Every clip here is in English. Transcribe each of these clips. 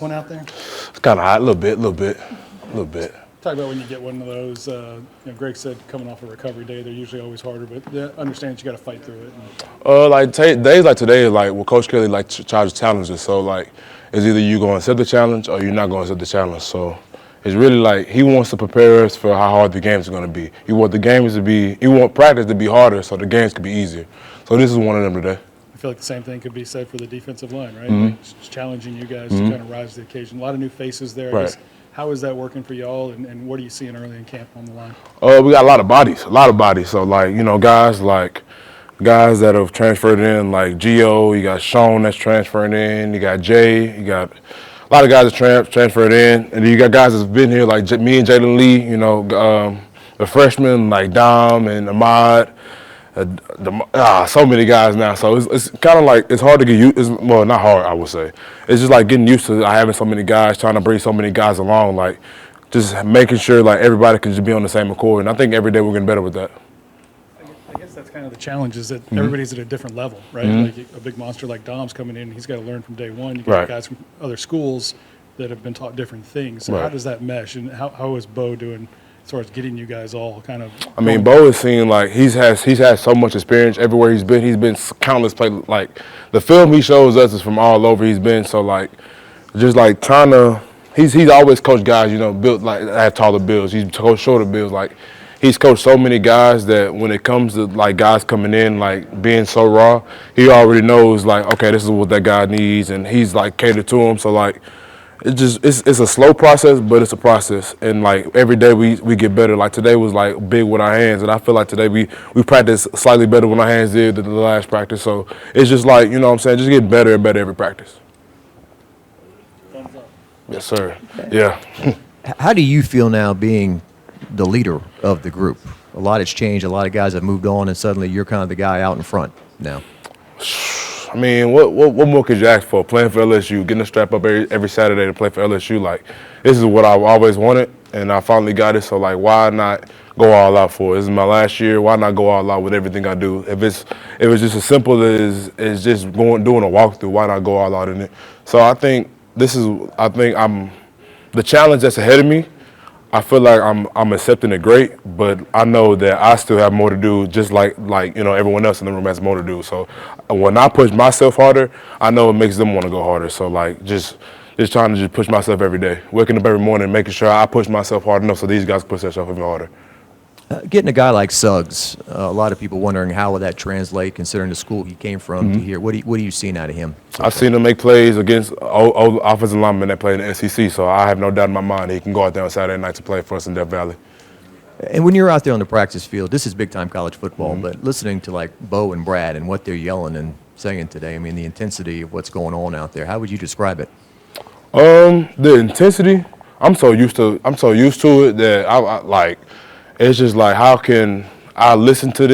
One out there? It's kind of hot, a little bit. Talk about when you get one of those. Greg said coming off a recovery day, they're usually always harder, but understand that you got to fight through it. Days like today, like well, Coach Kelly charges challenges. So like, it's either you going to accept the challenge or you're not going to accept the challenge. So it's really like he wants to prepare us for how hard the games are going to be. He want practice to be harder so the games could be easier. So this is one of them today. I feel like the same thing could be said for the defensive line, right? Mm-hmm. Like just challenging you guys to kind of rise to the occasion. A lot of new faces there. I Right. guess, how is that working for y'all, and what are you seeing early in camp on the line? We got a lot of bodies. So like, guys that have transferred in, like Gio, you got Sean that's transferring in, you got Jay, you got a lot of guys that transferred in, and then you got guys that's been here like me and Jalen Lee, the freshmen like Dom and Ahmad. So many guys now, so it's kind of like it's hard to get used. Well, not hard, I would say. It's just like getting used to having so many guys, trying to bring so many guys along, like just making sure like everybody can just be on the same accord. And I think every day we're getting better with that. I guess that's kind of the challenge is that everybody's at a different level, right? Like a big monster like Dom's coming in, he's got to learn from day one. You got Right. guys from other schools that have been taught different things. So Right. how does that mesh, and how is Bo doing as far as getting you guys all kind of? I mean, Bo is seeing like he's had so much experience everywhere he's been. He's been countless places. Like the film he shows us is from all over he's been. So like, just like trying to, he's always coached guys, built like have taller builds. He's coached shorter builds. Like he's coached so many guys that when it comes to like guys coming in like being so raw, he already knows like, okay, this is what that guy needs, and he's like catered to him. So like. It's a slow process, but it's a process. And like every day we get better. Like today was like big with our hands, and I feel like today we practice slightly better with our hands did than the last practice. So it's just like, what I'm saying, just get better and better every practice. Thumbs up. Yes, sir. Yeah. How do you feel now being the leader of the group? A lot has changed. A lot of guys have moved on, and suddenly you're kind of the guy out in front now. I mean, what more could you ask for? Playing for LSU, getting a strap up every Saturday to play for LSU, like, this is what I've always wanted, and I finally got it, so, like, why not go all out for it? This is my last year. Why not go all out with everything I do? If it's just as simple as just doing a walkthrough, why not go all out in it? So I think I'm the challenge that's ahead of me. I feel like I'm accepting it great, but I know that I still have more to do, just like everyone else in the room has more to do. So when I push myself harder, I know it makes them want to go harder. So like just trying to just push myself every day, waking up every morning, making sure I push myself hard enough so these guys push themselves even harder. Getting a guy like Suggs, a lot of people wondering how would that translate, considering the school he came from to here. What are you seeing out of him? I've seen him make plays against old offensive linemen that play in the SEC, so I have no doubt in my mind he can go out there on Saturday night to play for us in Death Valley. And when you're out there on the practice field, this is big-time college football, but listening to like Bo and Brad and what they're yelling and saying today, I mean, the intensity of what's going on out there, how would you describe it? The intensity, I'm so used to it that I like. It's just like, how can I listen to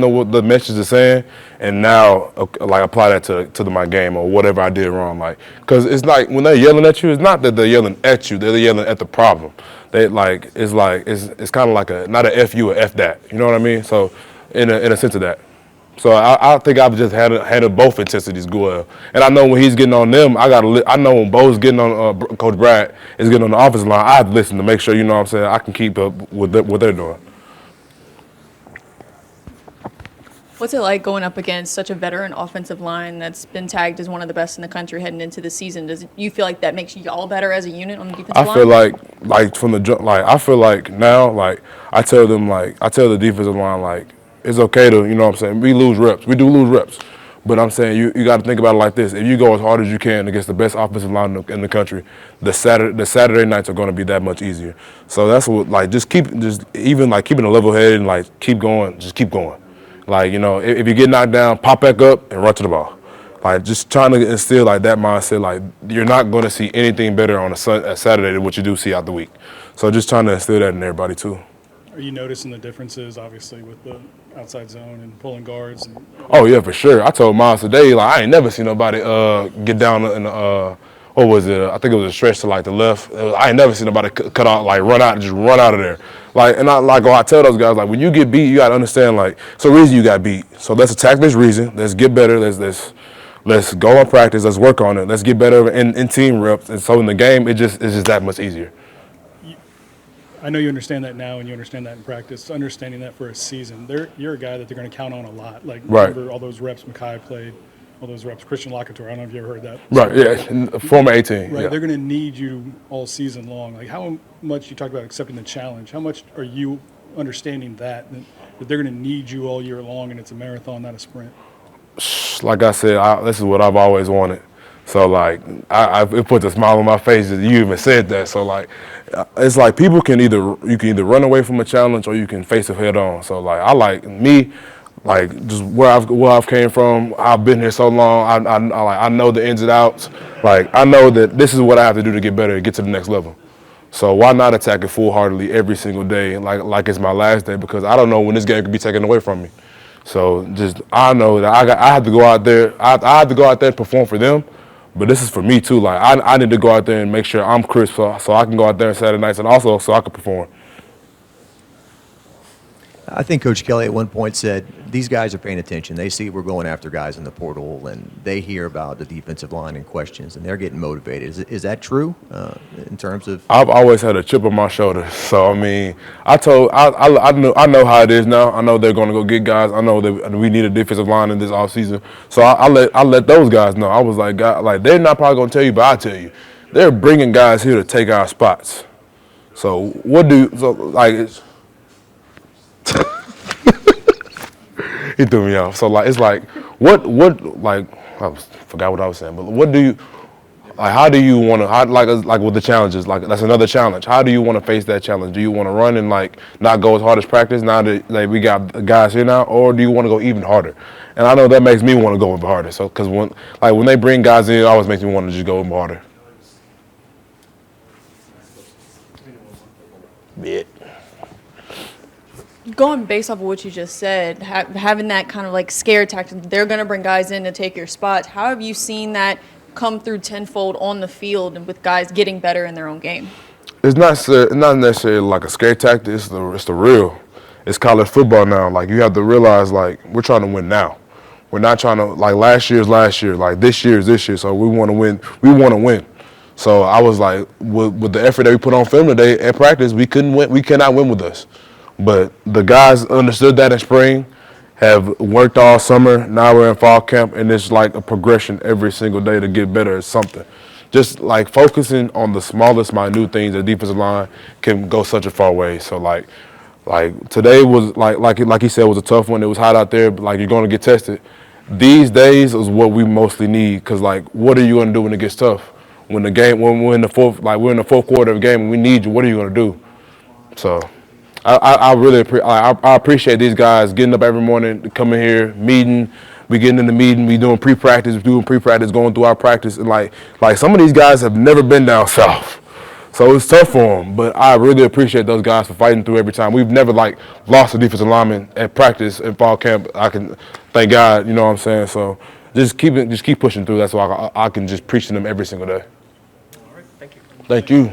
what the message is saying, and now like apply that to my game or whatever I did wrong. Like, cause it's like when they're yelling at you, it's not that they're yelling at you; they're yelling at the problem. It's kind of like not a F you or F that. You know what I mean? So in a sense of that. So I think I've just handled both intensities well. And I know when he's getting on them, I know when Bo's getting on Coach Brad is getting on the offensive line, I have to listen to make sure, what I'm saying, I can keep up with what they're doing. What's it like going up against such a veteran offensive line that's been tagged as one of the best in the country heading into the season? Does you feel like that makes you all better as a unit on the defensive line? I feel like from the jump, like I feel like now, like I tell the defensive line, like, it's okay to, what I'm saying, we lose reps. We do lose reps. But I'm saying you got to think about it like this. If you go as hard as you can against the best offensive line in the country, the Saturday nights are going to be that much easier. So that's what, like, keeping a level head and, like, keep going, just keep going. Like, if you get knocked down, pop back up and run to the ball. Like, just trying to instill, like, that mindset, like, you're not going to see anything better on a Saturday than what you do see out the week. So just trying to instill that in everybody, too. Are you noticing the differences, obviously, with the outside zone and pulling guards? Oh, yeah, for sure. I told Miles today, like, I ain't never seen nobody get down in what was it? I think it was a stretch to, like, the left. I ain't never seen nobody cut out, like, run out of there. Like, and I tell those guys, like, when you get beat, you got to understand, like, it's a reason you got beat. So let's attack this reason. Let's get better. Let's let's go on practice, let's work on it, let's get better in team reps. And so in the game, it's just that much easier. I know you understand that now and you understand that in practice. Understanding that for a season, you're a guy that they're going to count on a lot. Like, Right. remember all those reps Makai played, all those reps Christian Locketor. I don't know if you ever heard that. Right, yeah, former 18. Right, Yeah. they're going to need you all season long. Like, how much you talked about accepting the challenge? How much are you understanding that they're going to need you all year long, and it's a marathon, not a sprint? Like I said, this is what I've always wanted. So like, it puts a smile on my face that you even said that. So like, it's like you can either run away from a challenge or you can face it head on. So like, like just where I've came from. I've been here so long. I know the ins and outs. Like I know that this is what I have to do to get better, to get to the next level. So why not attack it full-heartedly every single day, like it's my last day? Because I don't know when this game could be taken away from me. So I know that I have to go out there. I have to go out there and perform for them, but this is for me too. Like I need to go out there and make sure I'm crisp, so I can go out there on Saturday nights and also so I can perform. I think Coach Kelly at one point said, these guys are paying attention. They see we're going after guys in the portal, and they hear about the defensive line and questions, and they're getting motivated. Is that true in terms of? I've always had a chip on my shoulder. So, I mean, I know how it is now. I know they're going to go get guys. I know that we need a defensive line in this offseason. So I let those guys know. I was like, God, like they're not probably going to tell you, but I tell you. They're bringing guys here to take our spots. So it's he threw me off. So like it's like forgot what I was saying. But what do you like? How do you want to like with the challenges? Like that's another challenge. How do you want to face that challenge? Do you want to run and like not go as hard as practice now that like we got guys here now, or do you want to go even harder? And I know that makes me want to go even harder. So because when they bring guys in, it always makes me want to just go even harder. Yeah. Going based off of what you just said, having that kind of like scare tactic, they're going to bring guys in to take your spots. How have you seen that come through tenfold on the field and with guys getting better in their own game? It's not necessarily like a scare tactic. It's the real. It's college football now. Like you have to realize, like we're trying to win now. We're not trying to like last year's last year. Like this year's this year. So we want to win. We want to win. So I was like, with the effort that we put on film today at practice, we couldn't win. We cannot win with us. But the guys understood that in spring, have worked all summer. Now we're in fall camp, and it's like a progression every single day to get better at something. Just like focusing on the smallest, minute things, the defensive line can go such a far way. So like today was like he said was a tough one. It was hot out there, but like you're going to get tested. These days is what we mostly need because like what are you going to do when it gets tough? When we're in the fourth quarter of the game and we need you, what are you going to do? So. I really appreciate these guys getting up every morning, coming here, meeting. We getting in the meeting, we doing pre-practice, going through our practice, and like some of these guys have never been down south, so it's tough for them. But I really appreciate those guys for fighting through every time. We've never like lost a defensive lineman at practice in fall camp. I can thank God, you know what I'm saying. So just keep pushing through. That's why I can just preach to them every single day. All right, thank you. Thank you.